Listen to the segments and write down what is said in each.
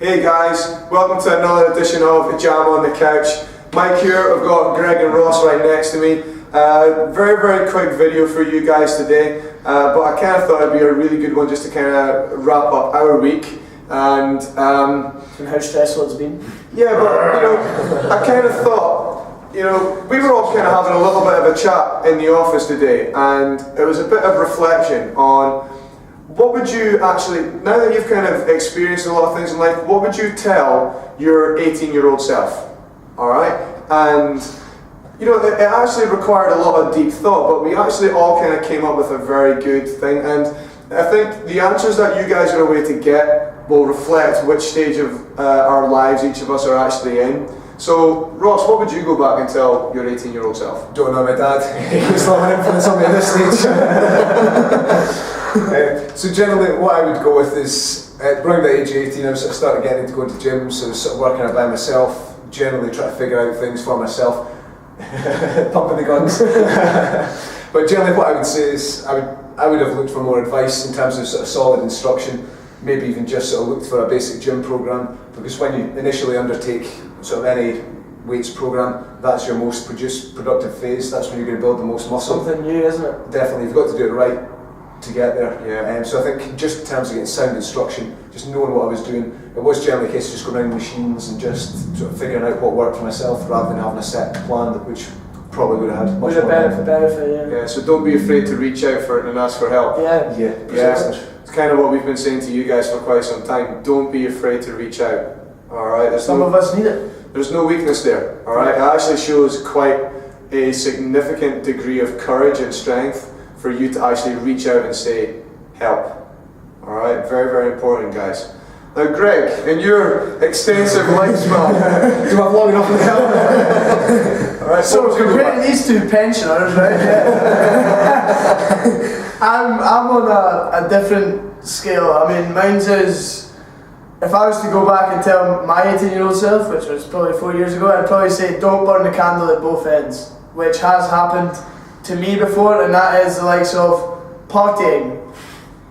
Hey guys, welcome to another edition of Jam on the Couch. Mike here, I've got Greg and Ross right next to me. Very quick video for you guys today, but I kind of thought it'd be a really good one just to kind of wrap up our week. And how stressful it's been. Yeah, but I kind of thought, we were all kind of having a little bit of a chat in the office today, and it was a bit of reflection on what would you actually, now that you've kind of experienced a lot of things in life, what would you tell your 18-year-old self? Alright? And, it actually required a lot of deep thought, but we actually all kind of came up with a very good thing. And I think the answers that you guys are away to get will reflect which stage of our lives each of us are actually in. So, Ross, what would you go back and tell your 18-year-old self? Don't know my dad. He was not an influence on me at this stage. So generally what I would go with is, around the age of 18 I was started getting into going to gyms, so I was sort of working out by myself, generally trying to figure out things for myself, pumping the guns. But generally what I would say is, I would have looked for more advice in terms of sort of solid instruction, maybe even just sort of looked for a basic gym program, because when you initially undertake sort of any weights program, that's your most productive phase, that's when you're going to build the most muscle. Something new, isn't it? Definitely, you've got to do it right to get there. Yeah. So I think just in terms of getting sound instruction, just knowing what I was doing, it was generally a case of just going around the machines and just sort of figuring out what worked for myself rather than having a set plan, which probably would have had much more benefit. Yeah, so don't be afraid to reach out for it and ask for help. Yeah. It's kind of what we've been saying to you guys for quite some time. Don't be afraid to reach out. Alright? Some of us need it. There's no weakness there. Alright? It actually shows quite a significant degree of courage and strength for you to actually reach out and say, help. Alright, very important, guys. Now Greg, in your extensive lifespan, do I have long enough to help? Alright, so comparing these two pensioners, right? I'm on a different scale. I mean, mine's is, if I was to go back and tell my 18-year-old self, which was probably 4 years ago, I'd probably say don't burn the candle at both ends, which has happened to me before, and that is the likes of partying,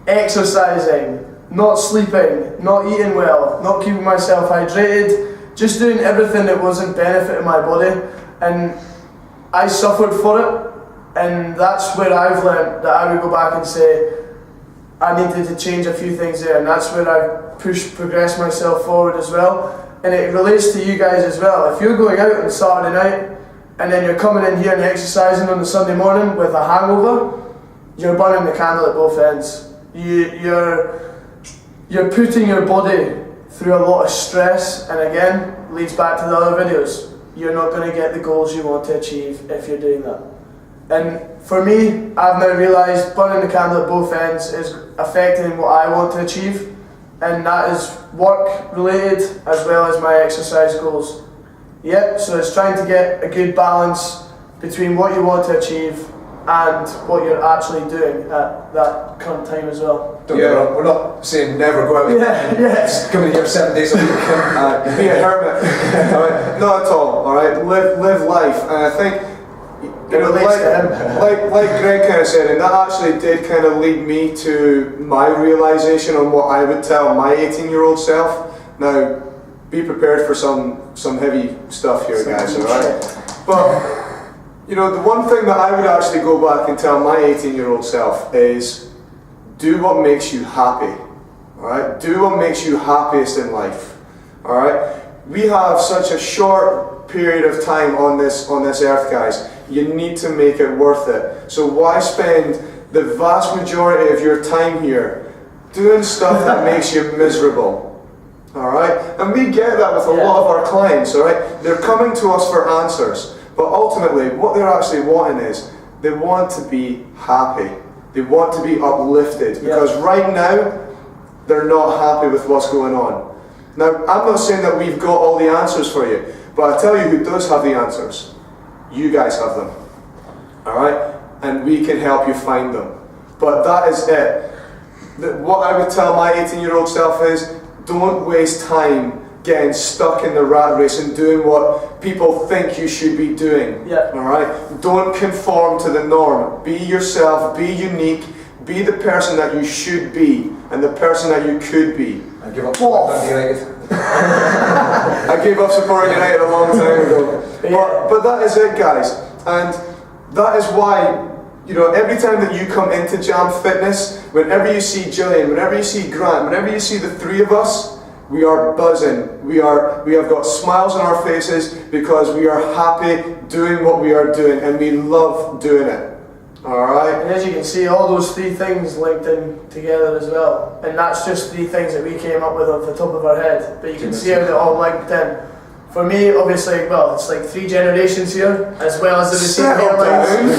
exercising, not sleeping, not eating well, not keeping myself hydrated, just doing everything that wasn't benefiting my body, and I suffered for it, and that's where I've learned that I would go back and say I needed to change a few things there, and that's where I progressed myself forward as well. And it relates to you guys as well. If you're going out on Saturday night and then you're coming in here and exercising on the Sunday morning with a hangover, you're burning the candle at both ends. You're putting your body through a lot of stress, and again, leads back to the other videos. You're not going to get the goals you want to achieve if you're doing that. And for me, I've now realised burning the candle at both ends is affecting what I want to achieve, and that is work related as well as my exercise goals. Yep, so it's trying to get a good balance between what you want to achieve and what you're actually doing at that current time as well. Don't get me wrong, we're not saying never go out. Yes. Coming here 7 days a week. Be a hermit. Alright, not at all. Alright, live life, and I think like Greg kind of said, and that actually did kind of lead me to my realization on what I would tell my 18-year-old self. Now, be prepared for some heavy stuff here, guys, alright? But the one thing that I would actually go back and tell my 18-year-old self is do what makes you happy. Alright? Do what makes you happiest in life. Alright? We have such a short period of time on this earth, guys. You need to make it worth it. So why spend the vast majority of your time here doing stuff that makes you miserable? Alright? And we get that with a lot of our clients, alright? They're coming to us for answers. But ultimately, what they're actually wanting is, they want to be happy. They want to be uplifted. Because right now, they're not happy with what's going on. Now, I'm not saying that we've got all the answers for you, but I tell you who does have the answers. You guys have them. Alright? And we can help you find them. But that is it. What I would tell my 18-year-old self is, don't waste time getting stuck in the rat race and doing what people think you should be doing. Alright? Don't conform to the norm. Be yourself, be unique, be the person that you should be and the person that you could be. give up Dundee United. I gave up supporting United a long time ago. But that is it, guys. And that is why, you know, every time that you come into Jam Fitness, whenever you see Gillian, whenever you see Grant, whenever you see the three of us, we are buzzing. We have got smiles on our faces because we are happy doing what we are doing, and we love doing it. Alright? And as you can see, all those three things linked in together as well. And that's just three things that we came up with off the top of our head. But you can see how they all linked in. For me, obviously, well, it's like 3 generations here, as well as the receiver airlines.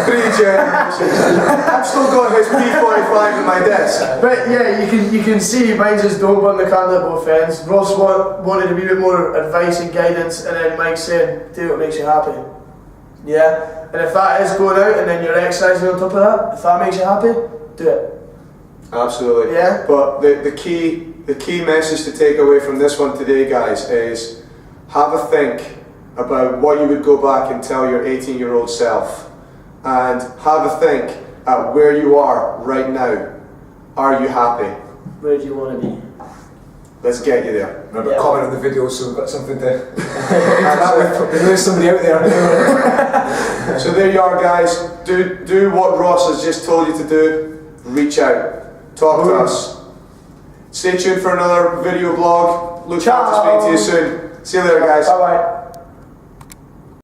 3 generations. I've still got his P45 in my desk. But yeah, you can see mine just don't burn the candle at both ends. Ross wanted a wee bit more advice and guidance, and then Mike said, do what makes you happy. Yeah? And if that is going out and then you're exercising on top of that, if that makes you happy, do it. Absolutely. Yeah. But the key message to take away from this one today, guys, is have a think about what you would go back and tell your 18-year-old self, and have a think at where you are right now. Are you happy? Where do you want to be? Let's get you there. Remember, comment on the video so we've got something to there's somebody out there. So there you are, guys. Do what Ross has just told you to do. Reach out. Talk to us. Stay tuned for another video blog. Look forward to speaking to you soon. See you later, guys. Bye bye.